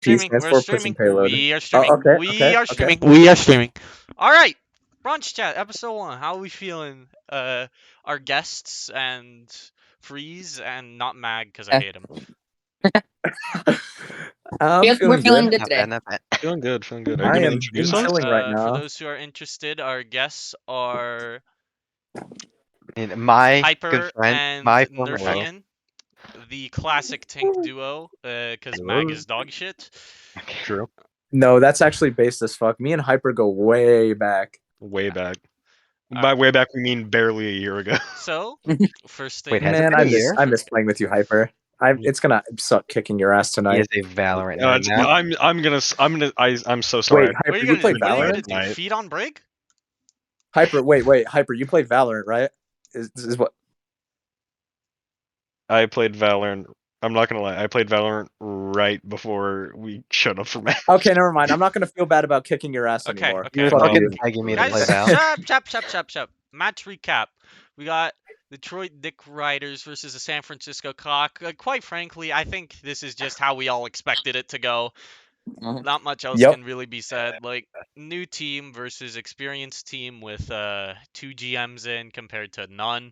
P streaming. stands We're for streaming. pushing payload. We are Oh, streaming. okay, We are okay. streaming. We are streaming. All right. Brunch chat episode 1. How are we feeling? Our guests and Freeze and not Mag because I hate him. I'm We're feeling feeling good. good Not today. bad, not bad. Feeling good, feeling good. Are I you gonna am introduce us? chilling right For now. those who are interested, our guests are And my Hyper good friend, and my former role. Nerfian, the classic tank duo. Because Mag is dog shit. True. No, that's actually based as fuck. Me and Hyper go way back. Way back. By way back, we mean barely a year ago. So, first thing. Wait, has it Man, been a year? I miss playing with you, Hyper. It's gonna suck kicking your ass He tonight. is a Valorant nerd No, now. I'm so sorry. Wait, What Hyper, are you you gonna play do? What are you gonna Valorant? do? Right. Feed on Brig? Hyper, wait, Hyper, you play Valorant, right? This is what? I played Valorant. I'm not gonna lie. I played Valorant right before we showed up for match. Okay, never mind. I'm not gonna feel bad about kicking your ass Okay, anymore. okay. Fuck Fucking you. begging me to Guys, play Val. chap. Match recap. We got Detroit Dick Riders versus the San Francisco Cock. Quite frankly, I think this is just how we all expected it to go. Mhm. Not much else Yep. can really be said. Like, new team versus experienced team with 2 GMs in compared to none.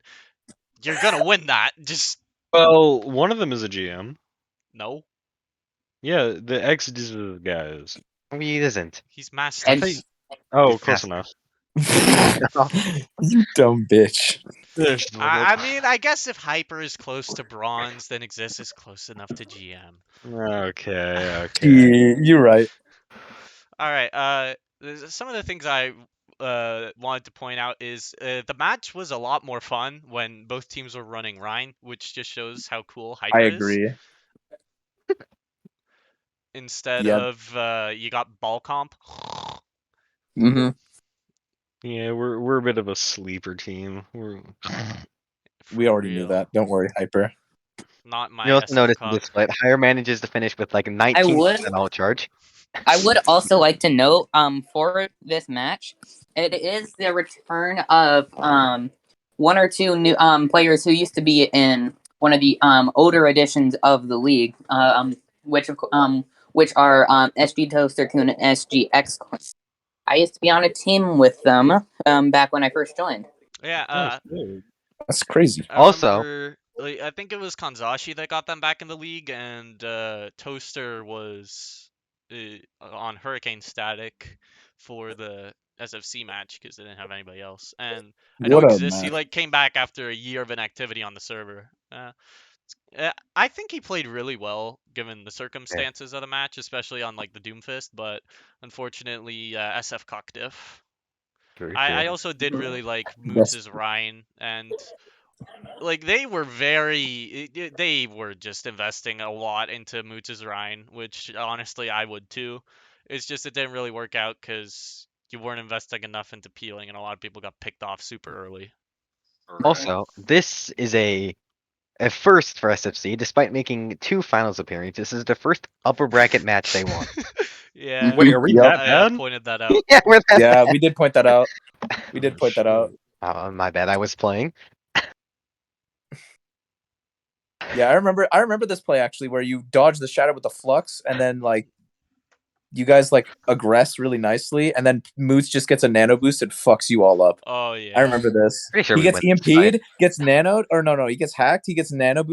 You're gonna win that. Just Well, one of them is a GM. no. Yeah, the ex guys. He isn't. He's master. And Oh, He's close fast. enough. You dumb bitch. I mean, I guess if Hyper is close to bronze, then Exist is close enough to GM. Okay. You're right. All right. Some of the things I wanted to point out is the match was a lot more fun when both teams were running Rhine, which just shows how cool Hyper I is. agree. Instead Yeah. of you got ball comp. hmm Yeah, we're a bit of a sleeper team. We already knew that. Don't worry, Hyper. Not my You also SF notice cock. this split. Higher manages to finish with like 19% all charge. I would also like to note, for this match, it is the return of one or two new players who used to be in one of the older editions of the league, which are SG Toaster Kun and SGX. I used to be on a team with them back when I first joined. Yeah. That's crazy. I Also- remember, like, I think it was Kanzashi that got them back in the league, and Toaster was on Hurricane Static for the SFC match because they didn't have anybody else. And I know What a Exist, he match. like came back after a year of inactivity on the server. I think he played really well given the circumstances of the match, especially on like the Doomfist. But unfortunately, SF cock diff. Very I true. also did really like Yes. Moots' Rhine, and like they were just investing a lot into Moots' Rhine, which honestly I would too. It's just it didn't really work out because you weren't investing enough into peeling, and a lot of people got picked off super early. Also, this is a first for SFC, despite making 2 finals appearances. This is the first upper bracket match they won. Yeah. Wait, are we Yep. that I bad? pointed that out. Yeah, we're that Yeah, bad. we did point that out. We did point that out. Oh, my bad. I was playing. Yeah, I remember this play actually where you dodge the shadow with the flux and then like you guys like aggress really nicely and then Moots just gets a nano boost and fucks you all up. Oh yeah. I remember this. Pretty sure He we gets win this fight. EMP'd, gets nanoed, or no, he gets hacked, he gets nano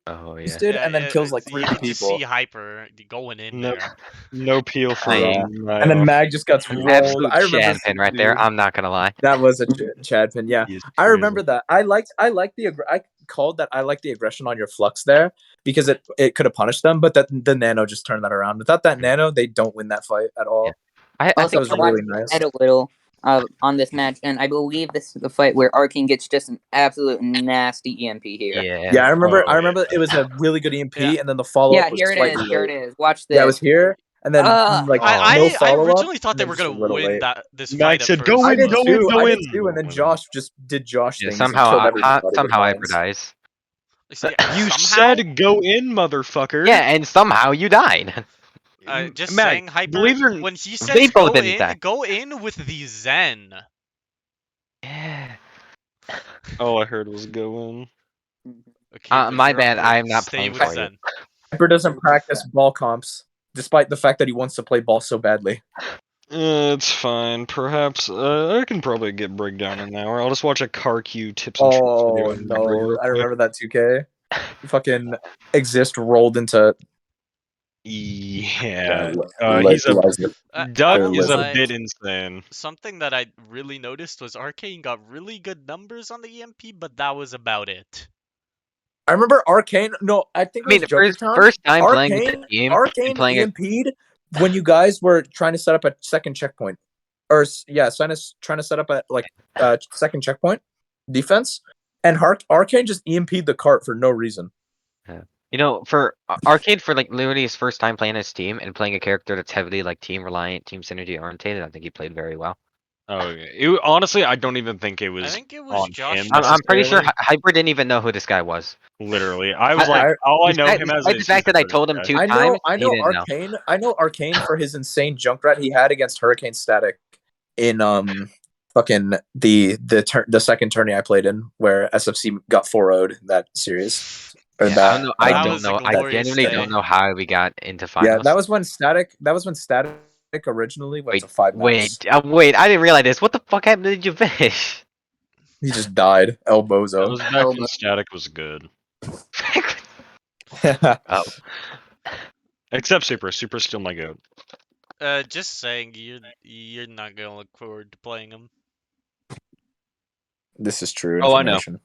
Oh yeah. boosted, and then kills like 3 you can just people. see Hyper going in No, there. no peel for Yeah. And then Mag just got rolled. Absolute I remember Chad pin right there. I'm not gonna lie. that was a Chad pin. Yeah, I remember that. I liked I called that. I liked the aggression on your flux there because it could have punished them, but that the nano just turned that around. Without that nano, they don't win that fight at all. Yeah. I Also, think was I watched really nice. Ed a little on this match, and I believe this is the fight where Arcane gets just an absolute nasty EMP here. Yeah, I remember. Oh, I remember it was a really good EMP, Yeah. and then the follow Yeah, up was here it slightly is. Here late. it is. Watch this. Yeah, it was here, and then like no I follow originally up. thought they were gonna win this Max fight at said, first. "Go I in, did go too. in, go I in." did too, and then Josh just did Josh Yeah, things. and somehow killed everybody with Hyper mines. dies. See, You somehow, said go in, motherfucker. Yeah, and somehow you died. just Max, saying, Hyper. believe it or When he They says both go didn't die. with the Zen. Yeah. All I heard was go in. Okay, but My you're bad, up, I am not stay playing with for you. Zen. Hyper doesn't practice ball comps. despite the fact that he wants to play ball so badly. It's fine. Perhaps I can probably get breakdown in an hour. I'll just watch a CarQ tips and tricks video. Oh and break real no, I quick. remember that 2K. Fucking Exist rolled into Yeah. Doug Doug is a like, bit insane. something that I really noticed was Arcane got really good numbers on the EMP, but that was about it. I remember Arcane. No, I think it was Jokertown. first time playing with Arcane, the team, Arcane and playing it. EMP'd when you guys were trying to set up a second checkpoint, or trying to set up a second checkpoint defense, and Arcane just EMP'd the cart for no reason. You know, for Arcade, for like literally his first time playing his team and playing a character that's heavily like team reliant, team synergy orientated, I think he played very well. Oh, yeah. Honestly, I don't even think it was. I think it was on Josh. him I'm pretty sure necessarily. Hyper didn't even know who this guy was. Literally, I was like, all I know him as Despite is the fact he's that I the told him first two guy. times, I he know didn't know. Arcane. I know Arcane for his insane Junkrat he had against Hurricane Static in fucking the second tourney I played in, where SFC got 4-0'd that series. Or Yeah, that, I That don't was a know. I glorious genuinely day. don't know how we got into finals. Yeah, that was when Static originally went to 5 maps. Wait! I didn't realize this. What the fuck happened? Did you finish? He just died. El That Bozo. was back when Static was good. Oh, Except Super. Super's still my goat. Just saying, you're not gonna look forward to playing him. This is true Oh, I know. information.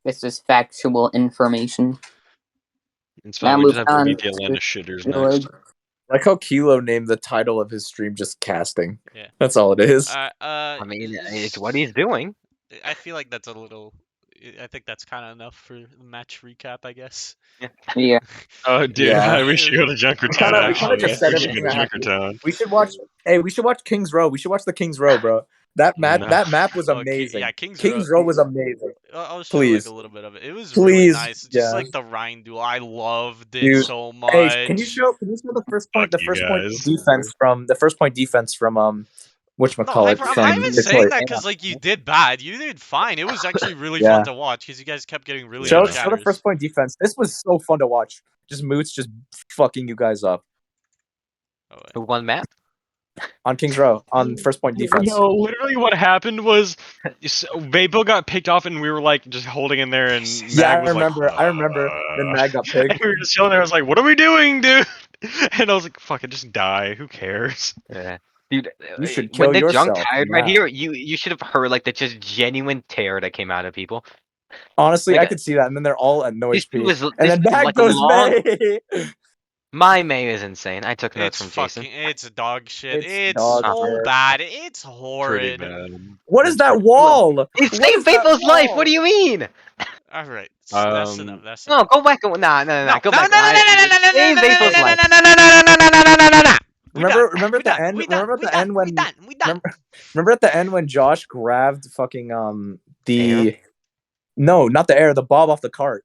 This is factual information. It's Now fine. We move just have to on beat the Atlanta shitters Lord. next. Like how Kilo named the title of his stream just casting. Yeah. That's all it is. I mean, it's what he's doing. I feel like that's a little. I think that's kind of enough for the match recap, I guess. Yeah. Oh, dude, Yeah. we should go to Junkertown. We kinda Actually, just said we should everything go to that happened. Junkertown. We should watch King's Row. We should watch the King's Row, bro. That map was Oh, amazing. yeah, King's Row was amazing. I'll show you, like, Please. a little bit of it. It was really Please, nice. Just yeah. like the Rhine duel, I loved it Dude, so much. Hey, can you show the first point? Fuck The you first point guys. defense from whatchamacallit, I'm from not even saying Detroit. that because like you did bad. You did fine. It was actually really Yeah. fun to watch because you guys kept getting really Show good the shatters. first point defense. This was so fun to watch. Just Moots just fucking you guys up Oh, wait. Who won map? on King's Row on first point defense. No, literally what happened was Vapo got picked off and we were like just holding in there and Yeah, Mag was I remember. Then Mag got and picked. we were just chilling there. I was like, "What are we doing, dude?" And I was like, "Fuck it, just die. Who cares?" Yeah. Dude, You should when kill the junk yourself, tired right yeah. here, you should have heard like the just genuine terror that came out of people. Honestly, Like, I could see that, and then they're all at no this HP. was- And this then was back like a goes long- May. My May is insane. I took notes It's from Jason. it's dog shit. It's It's dog so shit. bad. It's Pretty horrid. bad. What is that wall? It What saved is that Faithful's life. wall? What do you mean? All right, that's enough. Um, That's No, enough. go back. Nah. Go back. Save Faithful's life. Remember at the end? Remember at the end when? Remember at the end when Josh grabbed fucking the Air? no, not the air, the bob off the cart.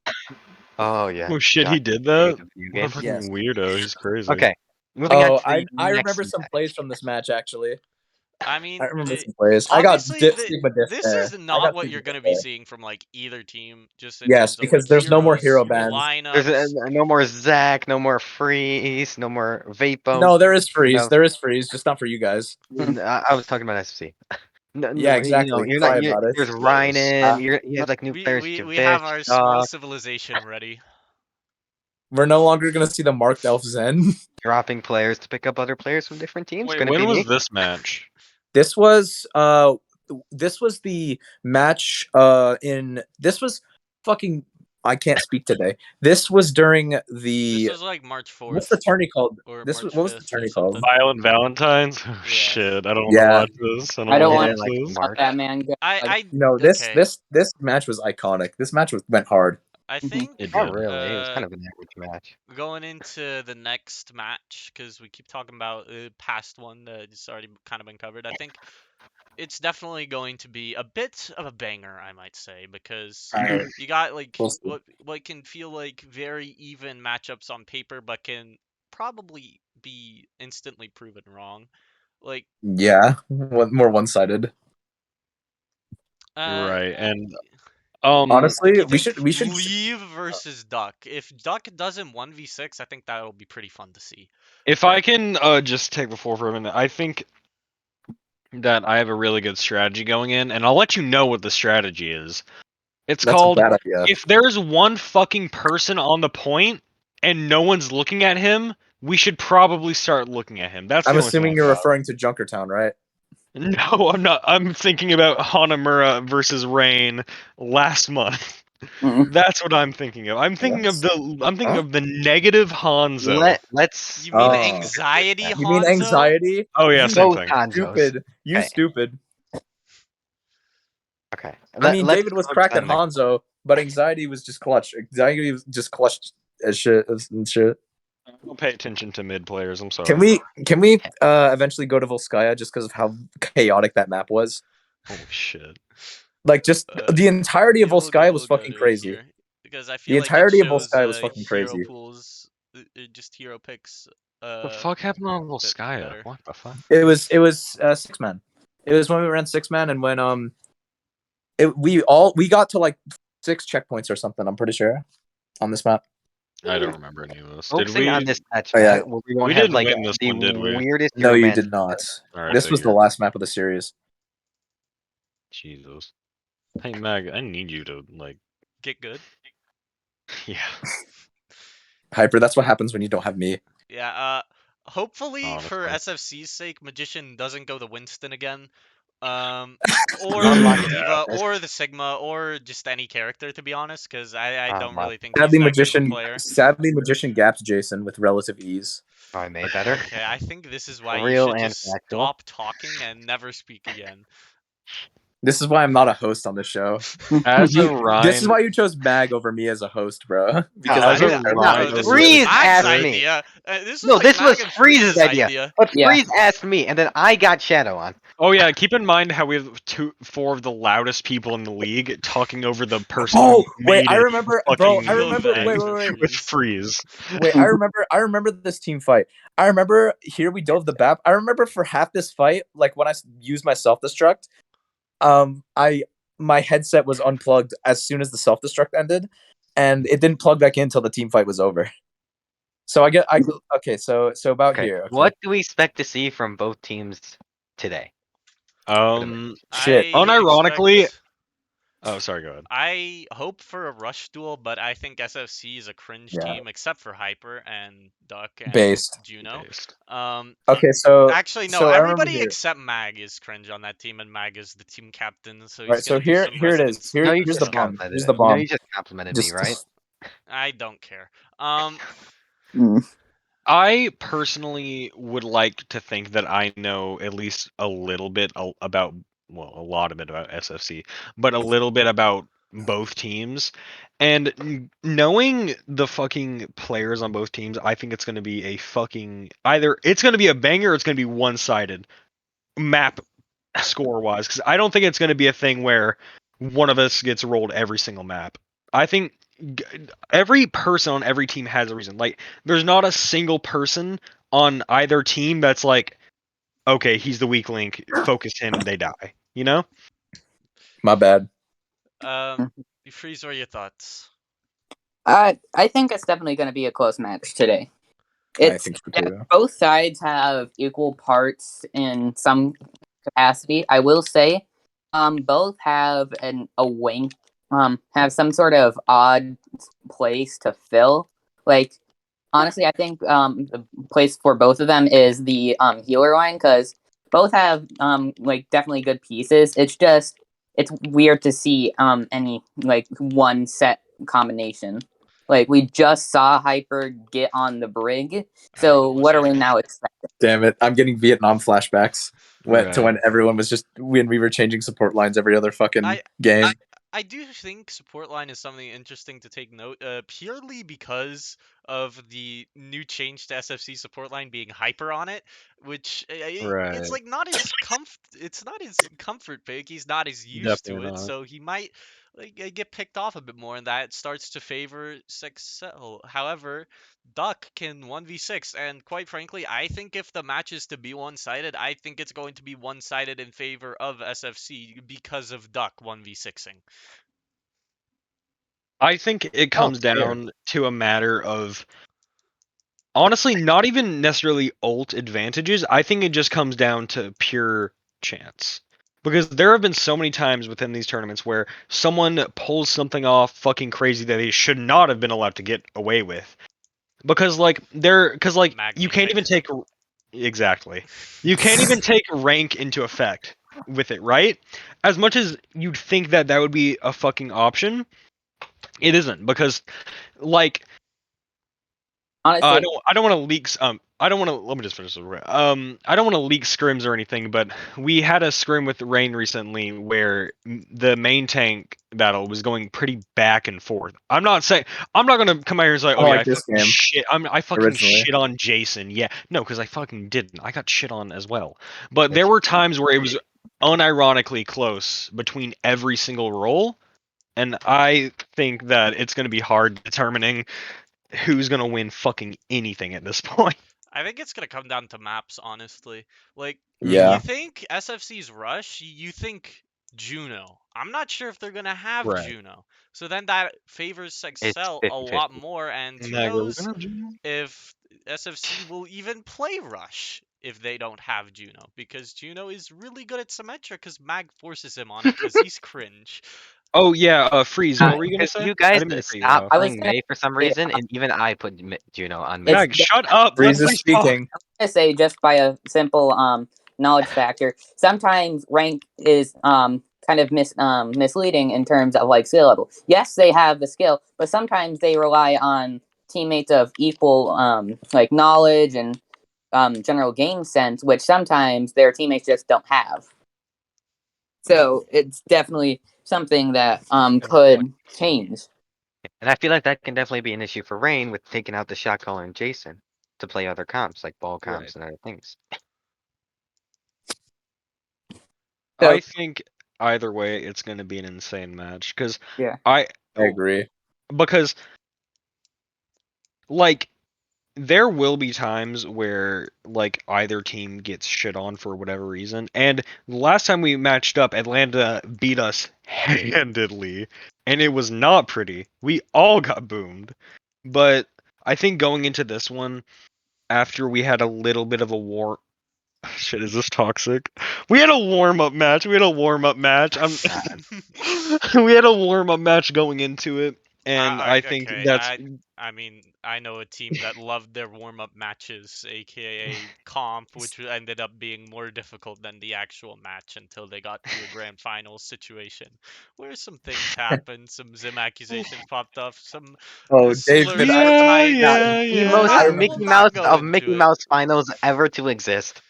Oh yeah. Oh shit, he Josh did that? a few What a games. fucking Yes. weirdo. He's crazy. Okay. Moving on Oh, to the I next remember some match. plays from this match actually. I mean, I remember some plays. I got obviously, Sigma diff this there. is I not got what Sigma you're diff gonna be there. seeing from like either team. Just in Yes, terms of, because like, there's no more heroes, hero bans. lineups. There's no more Zach, no more Freeze, no more Vapo. No, there is freeze. No. There is freeze, just not for you guys. I was talking about SFC. No, Yeah, exactly. You're Sorry not. about it. There's Ryan. You have like new We players. we have our small civilization ready. We're no longer gonna see the marked elf Zen. Dropping players to pick up other players from different teams. Wait, Gonna when be was me. this match? This was the match this was fucking I can't speak today. This was during This the was like March 4th. what's the tourney called? Or This was March what was the 5th or tourney called? something. Violent Valentines? Oh, Yeah. shit, I don't want to Yeah. watch this. I don't wanna want watch to this. March. that man. No, okay. this match was iconic. This match went hard. I think It Not did. really. It was kind of an average match. going into the next match, because we keep talking about the past one that's already kind of been covered. I think it's definitely going to be a bit of a banger, I might say, because Alright. you got like We'll see. what can feel like very even matchups on paper, but can probably be instantly proven wrong. Like Yeah, more one-sided. Right, and Honestly, I we think should. Leave versus Duck. If Duck does him 1v6, I think that'll be pretty fun to see. If I can just take the floor for a minute, I think that I have a really good strategy going in, and I'll let you know what the strategy is. It's That's called a bad idea. if there's one fucking person on the point and no one's looking at him, we should probably start looking at him. That's I'm the only assuming thing you're I've got. referring to Junkertown, right? No, I'm not. I'm thinking about Hanamura versus Rain last month. Mm. That's what I'm thinking of. I'm thinking of the negative Hanzo. Let's. You mean Oh. anxiety, You mean Hanzo? anxiety? Oh yeah, You same Both thing. Hanzos. Stupid. You Okay. stupid. Okay. I mean, Let's David was focus cracked at on the- Hanzo, but anxiety was just clutch. Anxiety was just clutched as shit. And shit. Don't pay attention to mid players. I'm sorry. Can we eventually go to Volskaya just because of how chaotic that map was? Holy shit. Like, just the entirety of We'll Volskaya was go fucking to crazy. here, because I The feel like entirety it of shows, Volskaya was fucking hero crazy. pools, just hero picks. The fuck happened on bit Volskaya? better. What the fuck? It was 6-man. It was when we ran 6-man and when we got to like 6 checkpoints or something. I'm pretty sure on this map. I don't remember any of this. Did Focusing we? on this match, Oh, yeah. where we won't We have didn't like win this the one, did we? weirdest No, hero you match. did not. All right, This was the figured. last map of the series. Jesus. Hey Mag, I need you to like. Get good. Yeah. Hyper. That's what happens when you don't have me. Yeah. Hopefully for Honestly. SFC's sake, Magician doesn't go to Winston again. Or Unlucky. Diva, or the Sigma, or just any character, to be honest, because I don't wow. really think he's that good of a player. Sadly, Magician gaps Jason with relative ease. I made better. Okay, I think this is why you Real should and just factual. stop talking and never speak again. This is why I'm not a host on this show. As a This is Ryan, why you chose Mag over me as a host, bro. Because As I a just Ryan- relied this on was Freeze you. Mag's asked me. idea. This was No, like this was Mag and Freeze's idea. But Yeah. Freeze asked me, and then I got Shadow on. oh yeah, keep in mind how we have 4 of the loudest people in the league talking over the person. Oh, who wait, made I it remember, bro. fucking I remember. bad Wait, for wait, wait. with Freeze. Wait, I remember this team fight. I remember here we dove the BAP. I remember for half this fight, like when I used my self-destruct, my headset was unplugged as soon as the self-destruct ended, and it didn't plug back in until the team fight was over. So okay, so about Okay. here. Okay. What do we expect to see from both teams today? Shit. Unironically- Oh, sorry. Go ahead. I hope for a rush duel, but I think SFC is a cringe Yeah. team, except for Hyper and Duck and Based. Juno. Based. Okay, so Actually, no. so I remember Everybody here. except Mag is cringe on that team, and Mag is the team captain. So he's Right, so gonna do here some it is. residence- Here, No, you here's the just bomb. complimented Here's it. the bomb. You just complimented me, right? I don't care. I personally would like to think that I know at least a little bit about, well, a lot of it about SFC, but a little bit about both teams. And knowing the fucking players on both teams, I think it's going to be a fucking either it's going to be a banger or it's going to be one-sided map score-wise, because I don't think it's going to be a thing where one of us gets rolled every single map. I think every person on every team has a reason. Like, there's not a single person on either team that's like, okay, he's the weak link, focus him and they die. You know? My bad. Freeze, what are your thoughts? I think it's definitely going to be a close match today. I think so too. Both sides have equal parts in some capacity. I will say, both have a wing, have some sort of odd place to fill. Like, honestly, I think the place for both of them is the healer line, because both have like definitely good pieces. It's just it's weird to see any like one set combination. Like, we just saw Hyper get on the brig, so what are we now expecting? Damn it! I'm getting Vietnam flashbacks to Right. when everyone was just when we were changing support lines every other fucking game. I do think support line is something interesting to take note, purely because of the new change to SFC support line being Hyper on it, which Right. it's like not his it's not his comfort pick. He's not as used to Definitely it, not. so he might like get picked off a bit more, and that starts to favor Sexel. However, Duck can 1v6, and quite frankly, I think if the match is to be one-sided, I think it's going to be one-sided in favor of SFC because of Duck 1v6ing. I think it comes fair. down to a matter of honestly not even necessarily ult advantages. I think it just comes down to pure chance. Because there have been so many times within these tournaments where someone pulls something off fucking crazy that they should not have been allowed to get away with. Because you can't even take exactly. You can't even take rank into effect with it, right? As much as you'd think that that would be a fucking option, it isn't because like Honestly, I don't want to leak I don't want to let me just finish this real quick. I don't want to leak scrims or anything, but we had a scrim with Rain recently where the main tank battle was going pretty back and forth. I'm not gonna come out here and say, oh yeah, Like this game I fucking originally. shit on Jason. Yeah, no, because I fucking didn't. I got shit on as well. But there were times where it was unironically close between every single role, and I think that it's gonna be hard determining who's gonna win fucking anything at this point. I think it's gonna come down to maps, honestly. Like, Yeah. you think SFC's Rush, you think Juno. I'm not sure if they're gonna have Right. Juno. So then that favors It's Excel a 50-50. lot more, and who Nah, we're knows gonna do- if SFC will even play Rush if they don't have Juno, because Juno is really good at Symmetra because Mag forces him on it because he's cringe. Oh yeah, Freeze. What were you gonna Because say? you I guys didn't mean to cut you stopped off. I was playing gonna May for some say, reason, and even I put Juno on May. It's- Mag, shut up. Let Freeze is Freeze talk. speaking. I say just by a simple knowledge factor. Sometimes rank is kind of misleading in terms of like skill level. Yes, they have the skill, but sometimes they rely on teammates of equal like knowledge and general game sense, which sometimes their teammates just don't have. So it's definitely something that could change. And I feel like that can definitely be an issue for Rain with taking out the shot caller and Jason to play other comps like ball comps Right. and other things. I think either way, it's gonna be an insane match because Yeah. I agree. because like there will be times where like either team gets shit on for whatever reason, and the last time we matched up, Atlanta beat us handedly, and it was not pretty. We all got boomed, but I think going into this one, after we had a little bit of a war. Shit, is this toxic? We had a warm-up match. We had a warm-up match. We had a warm-up match going into it, and I think Okay, that's I mean, I know a team that loved their warm-up matches, aka Comp, which ended up being more difficult than the actual match until they got to a grand finals situation, where some things happened, some Zim accusations popped up, some Oh, slurs David, were yeah, typed. yeah, The most yeah. We'll Mickey not Mouse go of into Mickey it. Mouse finals ever to exist.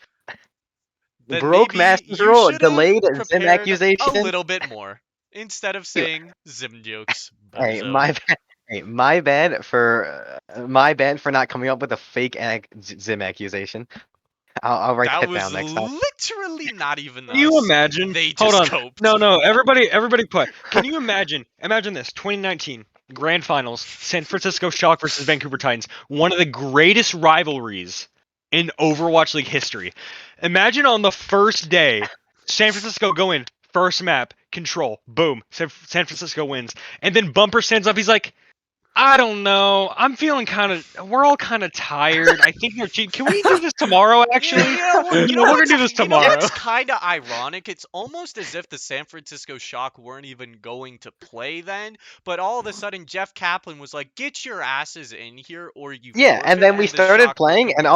Then Broke maybe Master's you Rule, should have delayed Zim prepared a accusation. little bit more instead of saying Zim jokes. Hey, Bozo. my bad. Hey, my bad for not coming up with a fake Zim accusation. I'll write That that was down next time. literally not even Can you us. imagine? They Hold just on. coped. No, everybody play. Can you imagine? Imagine this: 2019 Grand Finals, San Francisco Shock versus Vancouver Titans, one of the greatest rivalries in Overwatch League history. Imagine on the first day, San Francisco go in, first map, control, boom, San Francisco wins, and then Bumper stands up. He's like, I don't know. I'm feeling kind of. We're all kind of tired. I think we're cheap. Can we do this tomorrow? Actually, You know we're what's, gonna do this you know tomorrow. what's kind of ironic? It's almost as if the San Francisco Shock weren't even going to play then, but all of a sudden Jeff Kaplan was like, "Get your asses in here, or you Yeah, forfeit." and then we the started Shock playing, and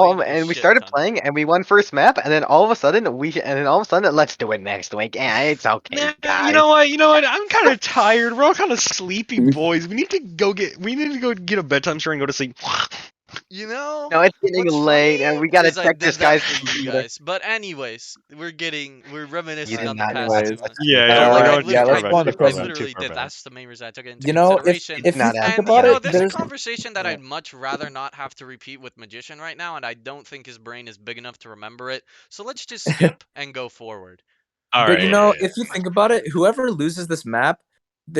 we shit started ton. playing, and we won first map, and then all of a sudden let's do it next week. Yeah, it's okay, Nah, guys. you know what? I'm kind of tired. We're all kind of sleepy boys. We need to go get a bedtime story and go to sleep. You know, No, it's getting what's late, funny and we gotta is I check did this that guy's for you computer. guys. But anyways, we're You reminiscing did on the not past anyways. two months. Yeah, No, we're like I going too far let's literally, back. go on to Too far I back. present. Too literally far did. back. That's the main reason I took it into You know, consideration. if you Not think asking And about you know, it, there's a there's conversation that yeah. I'd much rather not have to repeat with Magician right now, and I don't think his brain is big enough to remember it. So let's just skip and go forward. All But right. you know, if you think about it, whoever loses this map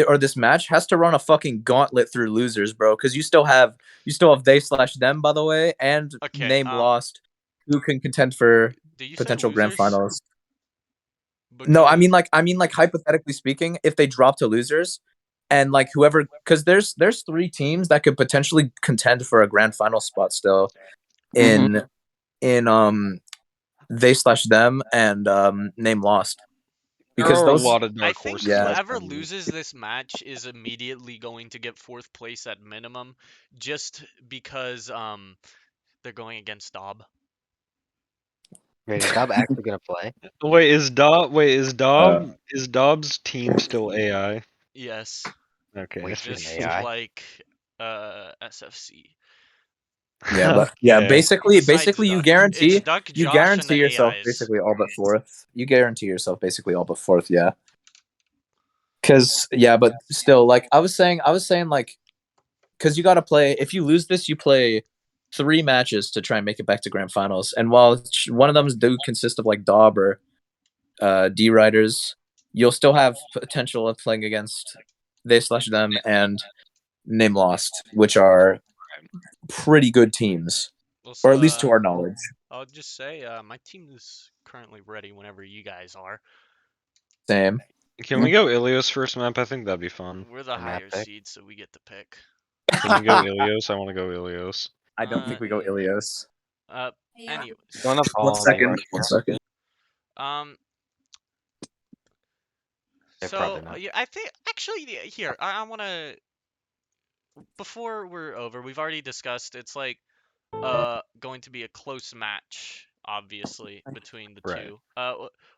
or this match has to run a fucking gauntlet through losers, bro. Because you still have they/them, by the way, and Okay. name lost, who can contend for Did you say potential grand losers? finals. No, I Because mean like hypothetically speaking, if they drop to losers, and like whoever, because there's 3 teams that could potentially contend for a grand final spot still in they slash them and name lost, There because are a those lot of I dark think horses. Yeah. left whoever on these. loses this match is immediately going to get 4th place at minimum, just because they're going against Dob. Wait, is Dob actually gonna play? Wait, is Dobbs team still AI? Yes, Okay. Wait, that's he's just an AI? like SFC. yeah, basically Besides you Duck. It's guarantee Duck, Josh, and the yourself AIs. basically all but 4th. You guarantee yourself basically all but 4th, yeah. Because but still, like I was saying like, because you got to play. If you lose this, you play 3 matches to try and make it back to grand finals. And while one of them do consist of like Dob or D Riders, you'll still have potential of playing against they slash them and name lost, which are pretty good teams, Also, or at least to our knowledge. I'll just say my team is currently ready whenever you guys are. Same. Can we go Ilios first map? I think that'd be fun. We're the A map higher pick? seed, so we get to pick. Can we go Ilios? I want to go Ilios. I don't think we go Ilios. Anyways. Going up One all second. 1 second. Yeah, So probably not. yeah, I think actually here I want to, before we're over, we've already discussed it's like going to be a close match, obviously, between the Right. two.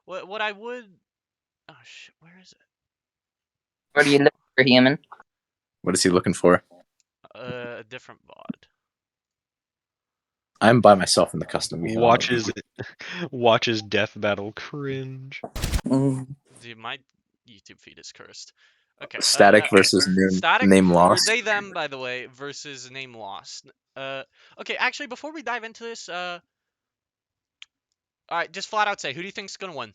What I would, oh shit, where is it? What are you looking for, human? What is he looking for? A different VOD. I'm by myself in the custom. Watches Death Battle cringe. Mm. Dude, my YouTube feed is cursed. Okay. Static versus Static name or lost. they them, by the way, versus name lost. Okay, actually, before we dive into this, all right, just flat out say, who do you think's gonna win?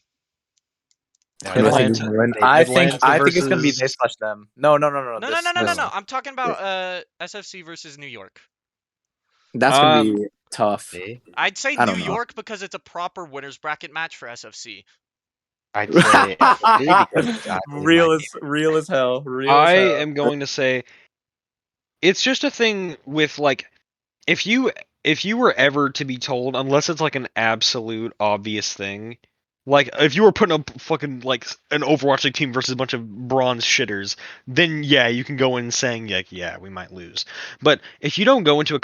Who do I think is Atlanta- gonna win? I think Atlanta it's gonna be they versus- slash them. No. No. This one. I'm talking about SFC versus New York. That's gonna be tough. See? I'd say I New don't know. York because it's a proper winners bracket match for SFC. I'd say SFC because it's actually real my as real as hell. I am going to say it's just a thing with like if you were ever to be told, unless it's like an absolute obvious thing, like if you were putting up fucking like an Overwatch League team versus a bunch of bronze shitters, then yeah, you can go in saying like, yeah, we might lose. But if you don't go into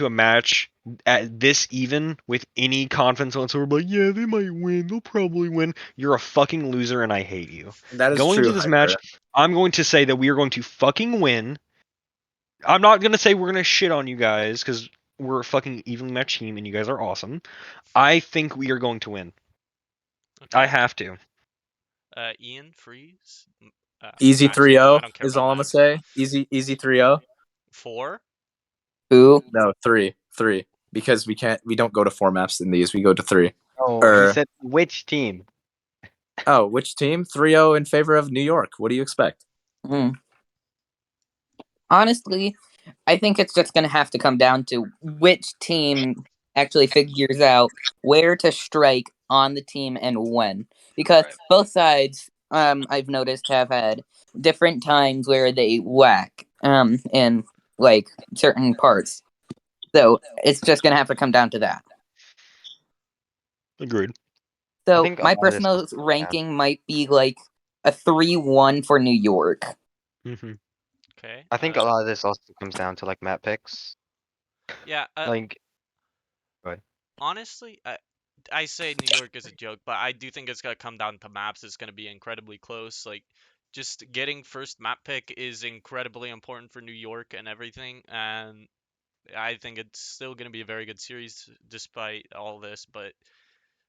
a match at this even with any confidence whatsoever, like, yeah, they might win, they'll probably win, you're a fucking loser and I hate you. That is Going true. into this match, I'm going to say that we are going to fucking win. I'm not going to say we're going to shit on you guys because we're a fucking evenly matched team and you guys are awesome. I think we are going to win. Okay. I have to. Ian Freeze. Easy Max, 3-0 I don't care is about all I'm gonna Max. say. Easy 3-0. 4. Who? No, 3. Because we don't go to 4 maps in these. We go to 3. Oh, Or- he said which team? Oh, which team? 3-0 in favor of New York. What do you expect? Hmm. Honestly, I think it's just going to have to come down to which team actually figures out where to strike on the team and when. Because both sides, I've noticed, have had different times where they whack in like certain parts. So it's just going to have to come down to that. Agreed. So think a my lot of this personal comes down- ranking might be like a 3-1 for New York. Mm-hmm. Okay. I think a lot of this also comes down to like map picks. Yeah. Like Honestly, I say New York is a joke, but I do think it's gonna come down to maps. It's gonna be incredibly close. Like, just getting first map pick is incredibly important for New York and everything. And I think it's still gonna be a very good series despite all this. But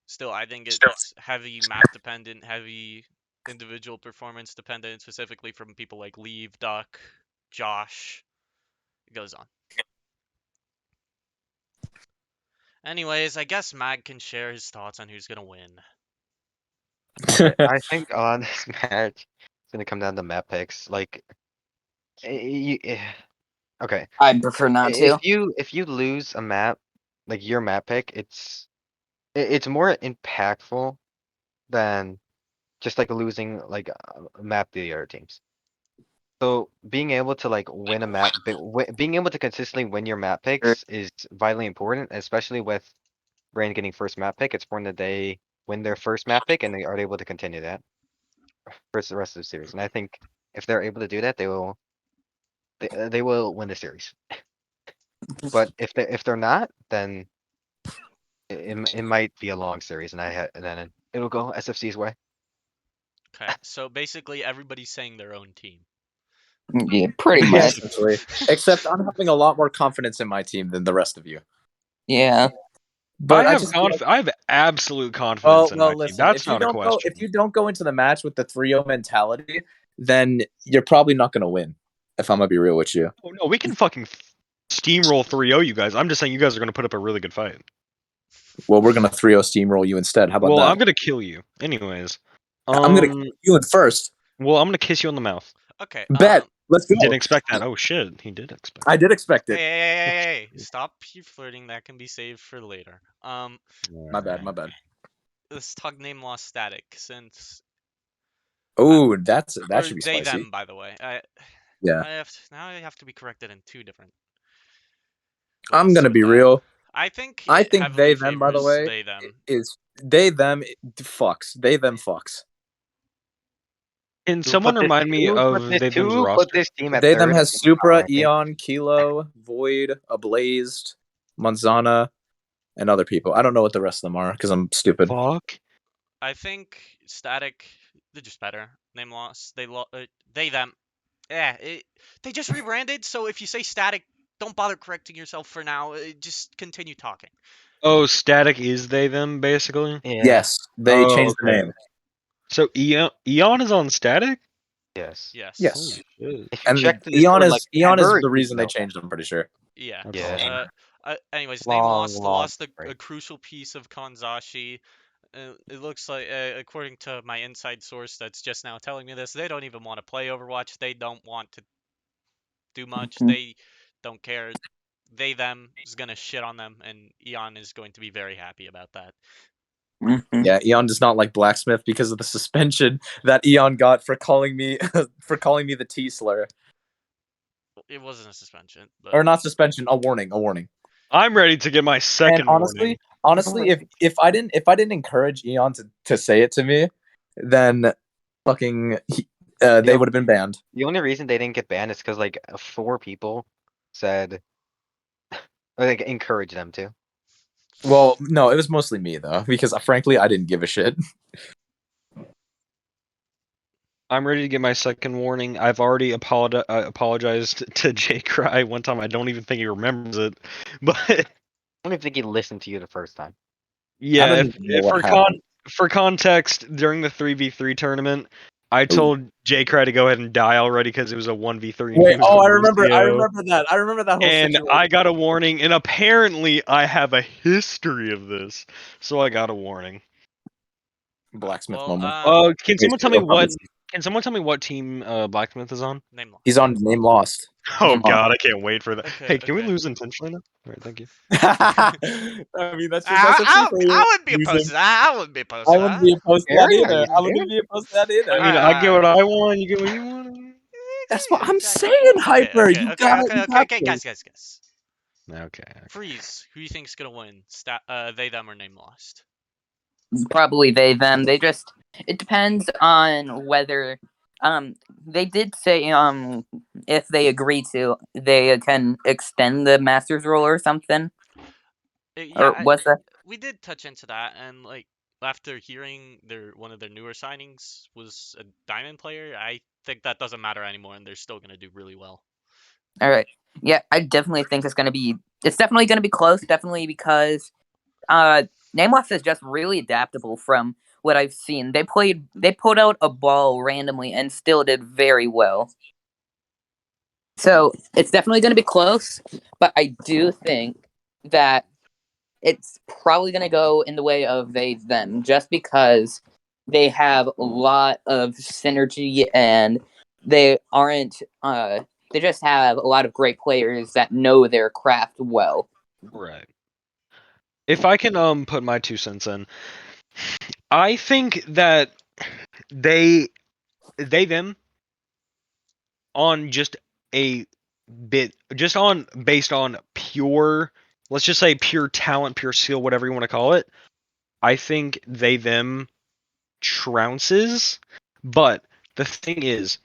still, I think it's heavy map dependent, heavy individual performance dependent, specifically from people like Leave, Duck, Josh. It goes on. Anyways, I guess Mag can share his thoughts on who's gonna win. I think a lot of this match is gonna come down to map picks. Like, okay, I prefer not to. if you lose a map, like your map pick, it's more impactful than just like losing like a map to the other teams. So being able to like win a map, being able to consistently win your map picks is vitally important, especially with Brain getting first map pick. It's important that they win their first map pick and they are able to continue that for the rest of the series. And I think if they're able to do that, they will win the series. But if they're not, then it might be a long series, and then it'll go SFC's way. Okay, so basically everybody's saying their own team. Yeah, pretty Yeah, much. essentially. Except I'm having a lot more confidence in my team than the rest of you. Yeah. But I I have just feel like- I have absolute confidence in my team. listen. That's If you not a don't question. if you don't go into the match with the 3-0 mentality, then you're probably not going to win. If I'm gonna be real with you. Oh, no, we can fucking steamroll 3-0 you guys. I'm just saying you guys are gonna put up a really good fight. Well, we're gonna 3-0 steamroll you instead. How about Well, that? I'm gonna kill you. Anyways. I'm gonna kill you in first. Well, I'm gonna kiss you on the mouth. Okay. Bet. Let's go. Didn't expect that. Oh shit, he did expect. I did expect Hey, it. hey, stop your flirting. That can be saved for later. My bad. Let's talk name loss static since Oh, that or should be they spicy. them by the way. Yeah. I have to be corrected in two different. I'm ways gonna with be that. real. I think I it think heavily they them, by the favors way, they them. is they them fucks. They them fucks. Can someone remind me of they them's Put roster? this team at They third them has in the Supra, power ranking. Eon, Kilo, Void, Ablazed, Manzana, and other people. I don't know what the rest of them are because I'm stupid. Fuck. I think static. They're just better. Name loss. They them. Yeah. They just rebranded. So if you say static, don't bother correcting yourself for now. Just continue talking. Oh, static is they them basically. Yeah. Yes, they Oh, changed the okay. name. So Eon is on static. Yes. Yes. Yes. Holy shit. If you And check the Eon Discord, is like, Eon is ever, the reason they no. changed it. I'm pretty sure. Yeah. That's Yeah. awesome. Anyways, name lost. Long Lost a break. crucial piece of Kanzashi. It looks like, according to my inside source that's just now telling me this, they don't even want to play Overwatch. They don't want to do much. Mhm. They don't care. They them is gonna shit on them, and Eon is going to be very happy about that. Mhm. Yeah, Eon does not like Blacksmith because of the suspension that Eon got for calling me the T slur. It wasn't a suspension, but Or not suspension, a warning, a warning. I'm ready to get my second And honestly, warning. if I didn't encourage Eon to say it to me, then fucking they would have been banned. The only reason they didn't get banned is because like 4 people said, like, encourage them to. Well, no, it was mostly me though, because frankly, I didn't give a shit. I'm ready to get my second warning. I've already apologized to Jay Cry one time. I don't even think he remembers it, but I don't even think he listened to you the first time. yeah. don't even know what For context, during the 3v3 tournament, I told Jay Cry to go ahead and die already because it was a 1v3. And he Wait, was I the remember Lucio. that. I remember that whole And situation. I got a warning, and apparently I have a history of this, so I got a warning. Blacksmith well, moment. Can someone tell me what? Can someone tell me what team Blacksmith is on? name loss. He's on Name Lost. Oh God, I can't wait for that. Okay, Hey, can we okay. lose intentionally now? All right, thank you. I mean, that's just I SFC for you. wouldn't be opposed to that. I wouldn't be opposed to I that. wouldn't be opposed to Yeah, that either. yeah, I wouldn't be opposed to that either. I mean, I get what I want. You get what you want. That's what I'm Exactly. saying, Hyper. Okay, You okay, got okay, you okay, got okay, this. guys. Okay. Freeze. Who do you think's gonna win? They them or name lost? Probably they them. It depends on whether they did say if they agree to, they can extend the master's role or something. Or was that? We did touch into that, and like after hearing one of their newer signings was a diamond player, I think that doesn't matter anymore, and they're still gonna do really well. All right. Yeah, I definitely think it's definitely gonna be close. Definitely because Nameloss is just really adaptable from what I've seen. They put out a ball randomly and still did very well. So it's definitely going to be close, but I do think that it's probably going to go in the way of they them, just because they have a lot of synergy and they aren't. They just have a lot of great players that know their craft well. Right. If I can put my 2 cents in, I think that them on just a bit, based on pure, let's just say pure talent, pure skill, whatever you want to call it, I think they them trounces. But the thing is,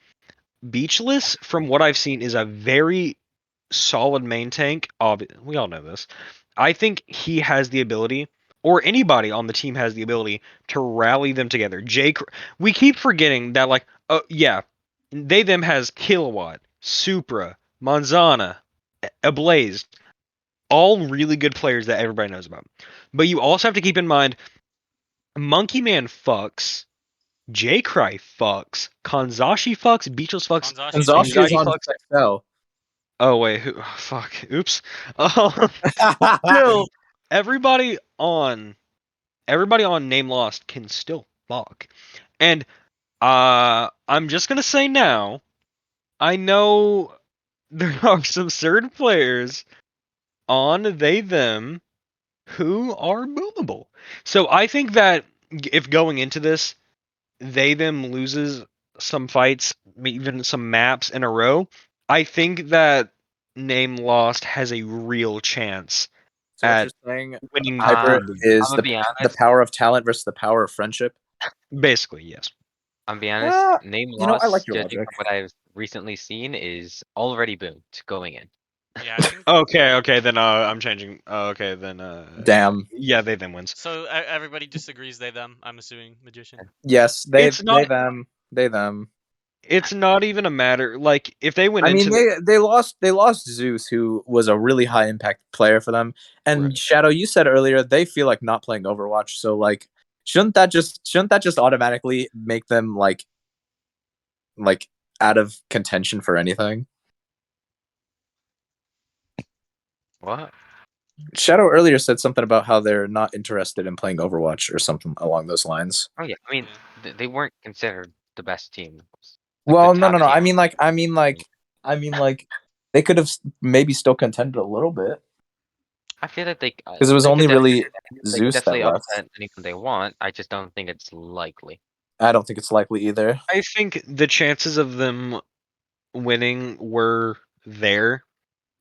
Beachless, from what I've seen, is a very solid main tank. We all know this. I think he has the ability, or anybody on the team has the ability to rally them together. We keep forgetting that, like, yeah, they them has Kilowatt, Supra, Manzana, Ablaze, all really good players that everybody knows about. But you also have to keep in mind, Monkey Man fucks, J-Cry fucks, Kanzashi fucks, Beachless fucks, Kanzashi's Kanzashi is pretty on good. XL. oh wait, fuck, oops. Still, everybody on Name Lost can still fuck. And I'm just gonna say now, I know there are some certain players on they them who are boomable. So I think that if going into this, they them loses some fights, even some maps in a row, I think that Name Lost has a real chance So what at you're saying, winning Hyper, the league. is I'm gonna be the honest. power of talent versus the power of friendship? Basically, yes. I'm gonna be honest. Ah, Name I like Loss, your judging logic. from what I've recently seen, is already boomed going in. Yeah, I think Okay, then I'm changing. Okay, then Damn. yeah, they then wins. so. Everybody disagrees. They them. I'm assuming Magician. Yes, they It's not. they them. It's not even a matter. Like if they went I mean, into they lost Zeus, who was a really high impact player for them. And Right. Shadow, you said earlier they feel like not playing Overwatch, so like shouldn't that just automatically make them like out of contention for anything? What? Shadow earlier said something about how they're not interested in playing Overwatch or something along those lines. Oh yeah, I mean, Yeah. they weren't considered the best team. Well, the no, top no. team. I mean like they could have maybe still contended a little bit I feel that because it was they only could really they could Zeus that definitely left. upset anyone they want. I just don't think it's likely. I don't think it's likely either. I think the chances of them winning were there.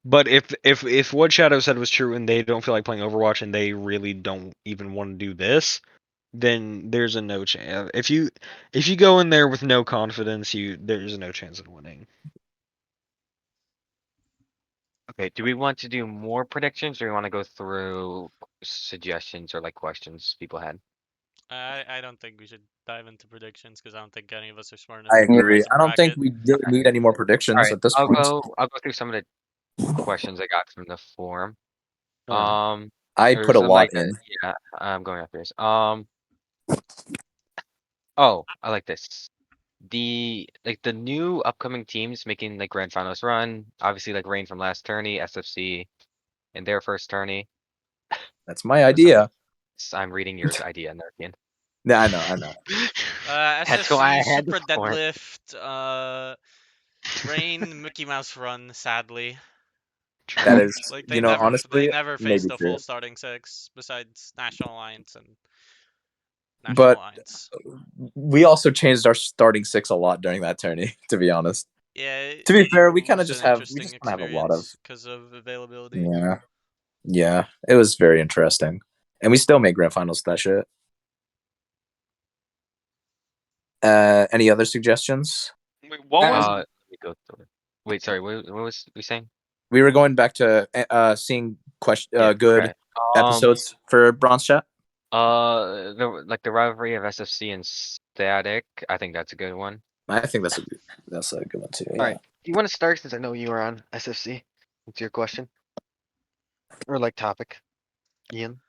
But if what Shadow said was true and they don't feel like playing Overwatch and they really don't even want to do this, then there's a no chance. If you go in there with no confidence, there's no chance of winning. Okay, do we want to do more predictions, or we want to go through suggestions or like questions people had? I don't think we should dive into predictions because I don't think any of us are smart enough I to agree. memorize a I don't think bracket. we really need any more All predictions right, at this I'll point. go through some of the questions I got from the forum. Alright. I put a lot in. Yeah, I'm going after this. Oh, I like this. The new upcoming teams making like grand finals run. Obviously, like Rain from last tourney, SFC in their first tourney. That's my idea. I'm reading your idea, Nerkian. Yeah, I know. That's why I SFC, had Super this for it. Deadlift, Rain, Mickey Mouse Run. Sadly, That is, like you know, they honestly, never maybe faced a true. full starting six besides National Alliance and National But Alliance. we also changed our starting six a lot during that tourney, to be honest. Yeah. To be fair, we it kind of was just an have interesting a lot of experience because of availability. yeah. It was very interesting, and we still made grand finals with that shit. Any other suggestions? Wait, what was Let me go through it. Wait, sorry. What was we saying? We were going back to seeing Yeah, good right. episodes for Bronze Chat. The rivalry of SFC and Static. I think that's a good one. I think that's a good one too. Yeah. All right. Do you want to start since I know you were on SFC? What's your question? Or like topic, Ian?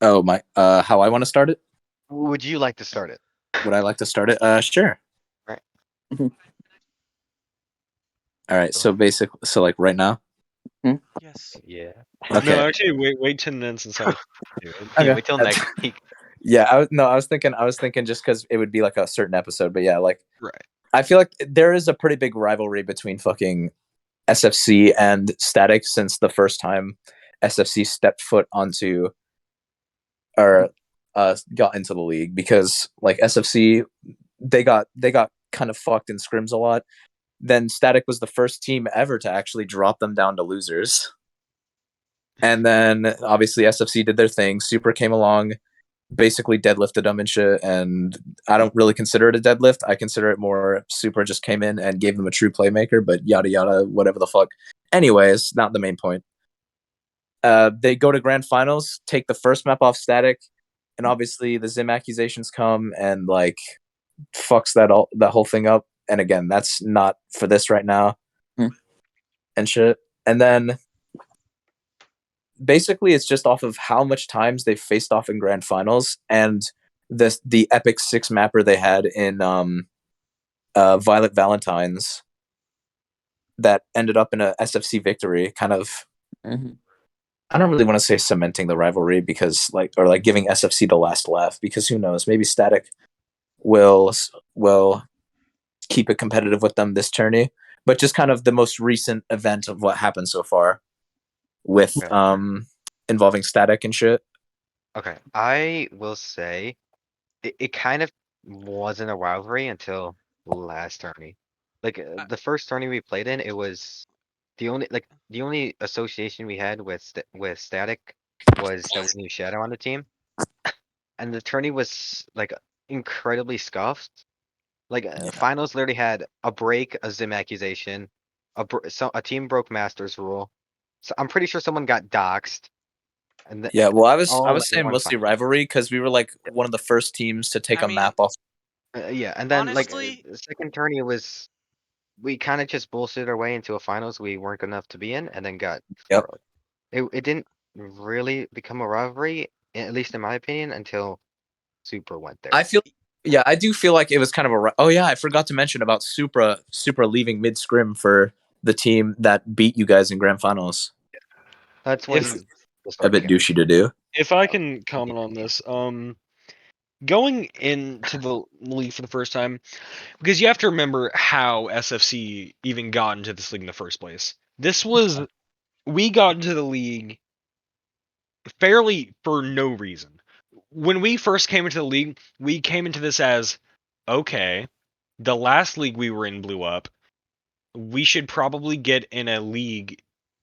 Oh my. How I want to start it? Would you like to start it? Would I like to start it? Sure. Right. All right. So like right now. Yes. Yeah. Okay. No, actually, wait 10 minutes and start. Okay. Wait till next week. Yeah. I was thinking just because it would be like a certain episode, but yeah, like Right. I feel like there is a pretty big rivalry between fucking SFC and Static since the first time SFC stepped foot onto or got into the league, because like SFC they got kind of fucked in scrims a lot, then Static was the first team ever to actually drop them down to losers. And then obviously SFC did their thing. Super came along, basically deadlifted them and shit. And I don't really consider it a deadlift. I consider it more Super just came in and gave them a true playmaker, but yada yada, whatever the fuck. Anyways, not the main point. They go to grand finals, take the first map off Static, and obviously the Zim accusations come and like fucks that whole thing up. And again, that's not for this right now. And shit. And then basically it's just off of how much times they faced off in grand finals and the epic 6 mapper they had in Violet Valentines that ended up in a SFC victory, kind of I don't really want to say cementing the rivalry because or giving SFC the last laugh, because who knows, maybe Static will keep it competitive with them this tourney, but just kind of the most recent event of what happened so far with involving Static and shit. Okay, I will say it kind of wasn't a rivalry until last tourney. Like the first tourney we played in, it was the only association we had with Static was that we knew Shadow on the team, and the tourney was like incredibly scuffed. Like finals literally had a break, a Zim accusation, a team broke Masters rule. So I'm pretty sure someone got doxxed. And Yeah, well, I all was in saying one mostly final. rivalry because we were like one of the first teams to take I a mean, map off. Yeah, and then honestly, the second tourney was we kind of just bullshit our way into a finals we weren't good enough to be in, and then got Yep. it didn't really become a rivalry, at least in my opinion, until Super went there. I do feel like it was kind of oh yeah, I forgot to mention about Supra leaving mid scrim for the team that beat you guys in grand finals. That's when A bit douchey to do. If I can comment on this, going into the league for the first time, because you have to remember how SFC even got into this league in the first place. We got into the league fairly for no reason. When we first came into the league, we came into this as, okay, the last league we were in blew up. We should probably get in a league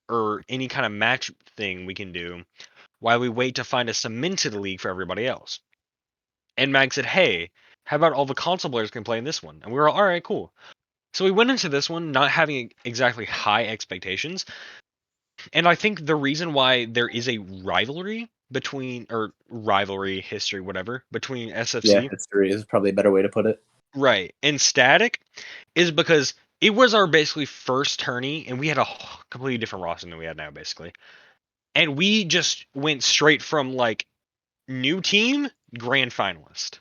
or any kind of match thing we can do while we wait to find a cemented league for everybody else. And Mag said, hey, how about all the console players can play in this one? And we were all right, cool. So we went into this one not having exactly high expectations. And I think the reason why there is a rivalry history, whatever, between SFC. Yeah, history is probably a better way to put it. Right. And Static is because it was our basically first tourney, and we had a completely different roster than we had now, basically. And we just went straight from like new team, grand finalist.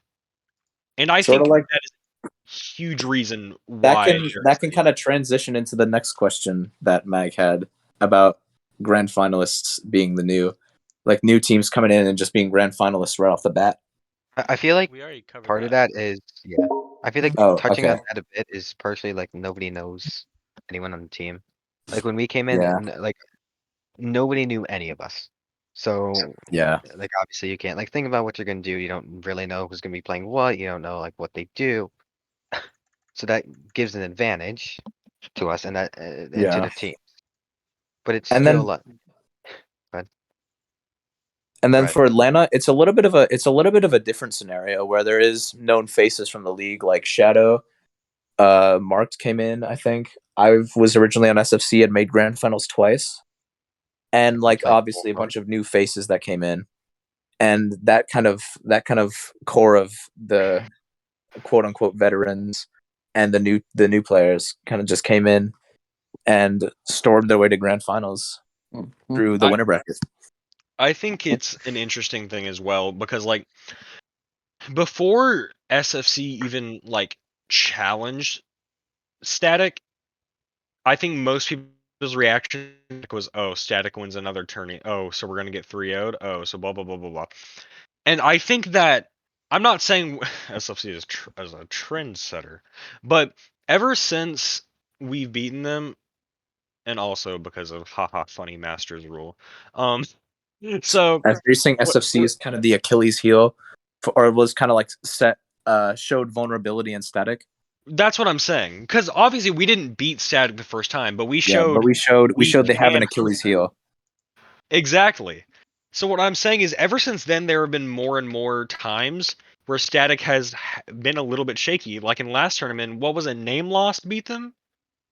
And I think that is a huge reason why that can kind of transition into the next question that Mag had about grand finalists being the new teams coming in and just being grand finalists right off the bat. I feel like we already covered part of that. that is I feel like touching on that a bit is partially like nobody knows anyone on the team. Like when we came in, like nobody knew any of us. So like obviously you can't think about what you're gonna do. You don't really know who's gonna be playing what. You don't know like what they do. So that gives an advantage to us and that and to the team. But it's still and then for Atlanta, it's a little bit of a different scenario where there is known faces from the league like Shadow. Marked came in, I think. I was originally on SFC and made grand finals twice. And obviously a bunch of new faces that came in. And that kind of core of the quote unquote veterans and the new players kind of just came in and stormed their way to grand finals through the winner bracket. I think it's an interesting thing as well because before SFC even challenged Static, I think most people's reaction was, "Oh, Static wins another tourney. Oh, so we're gonna get 3-0'd. Oh, so blah blah blah blah blah." And I think that I'm not saying SFC is as a trendsetter, but ever since we've beaten them, and also because of haha funny Masters rule, so are you saying SFC is kind of the Achilles heel, or was kind of showed vulnerability in Static? That's what I'm saying. Because obviously we didn't beat Static the first time, but we Yeah, showed but we showed we they have an can- Achilles heel. exactly. So what I'm saying is, ever since then, there have been more and more times where Static has been a little bit shaky. Like in last tournament, what was it? Name Lost beat them.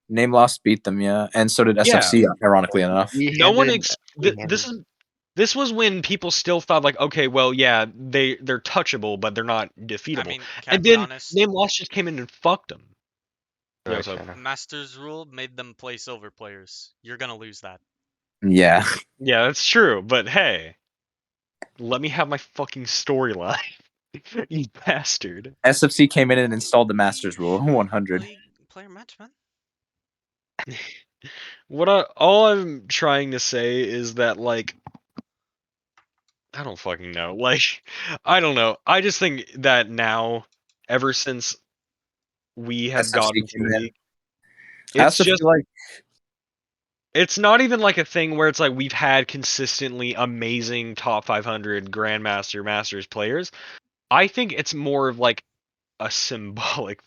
Name Lost beat them, yeah, and so did SFC. Ironically enough, No one this was when people still thought like, okay, well, yeah, they're touchable, but they're not defeatable. I mean, can I And be then honest? Name Lost just came in and fucked them. Yeah, Right, so Shadow. Masters rule made them play silver players. You're gonna lose that. yeah. yeah, that's true. But hey, let me have my fucking storyline, you bastard. SFC came in and installed the Masters rule 100. Player match, man. All I'm trying to say is that, like, I don't fucking know. Like, I don't know. I just think that now, ever since we have SFC gotten to came the in. league, I it's also just feel like it's not even like a thing where it's like we've had consistently amazing top 500 Grandmaster Masters players. I think it's more of like a symbolic.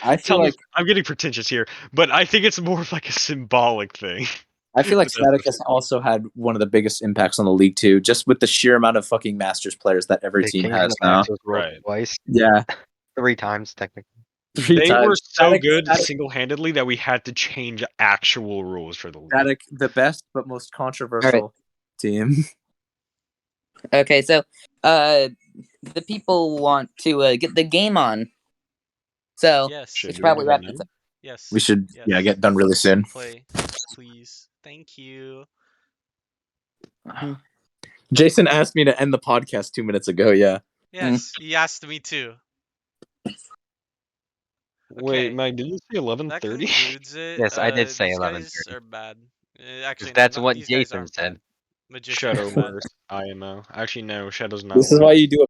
I feel Tell me like if I'm getting pretentious here, but I think it's more of like a symbolic thing. I feel like with Static SFC. has also had one of the biggest impacts on the league too, just with the sheer amount of fucking Masters players that every They team changed has the now. Masters rule Right. twice, Yeah, 3 times technically. 3 They times. were so Static- good Static- single-handedly that we had to change actual rules for the league. Static, the best but most controversial team. Okay, so the people want to get the game on. So Yes. Should we should we probably do wrap it this now? up. Yes. We should Yes. get done really soon. Play, please. Thank you. Jason asked me to end the podcast 2 minutes ago. Yeah. Yes, he asked me too. Wait, Okay. Mike, did you say That 11:30? concludes it. Yes, I did say These 11:30. guys are bad. Actually, That's no, what these guys Jason aren't said. bad. Magicians are bad. Shadowverse, IMO. Actually, no, Shadow's not. This is one. why you do a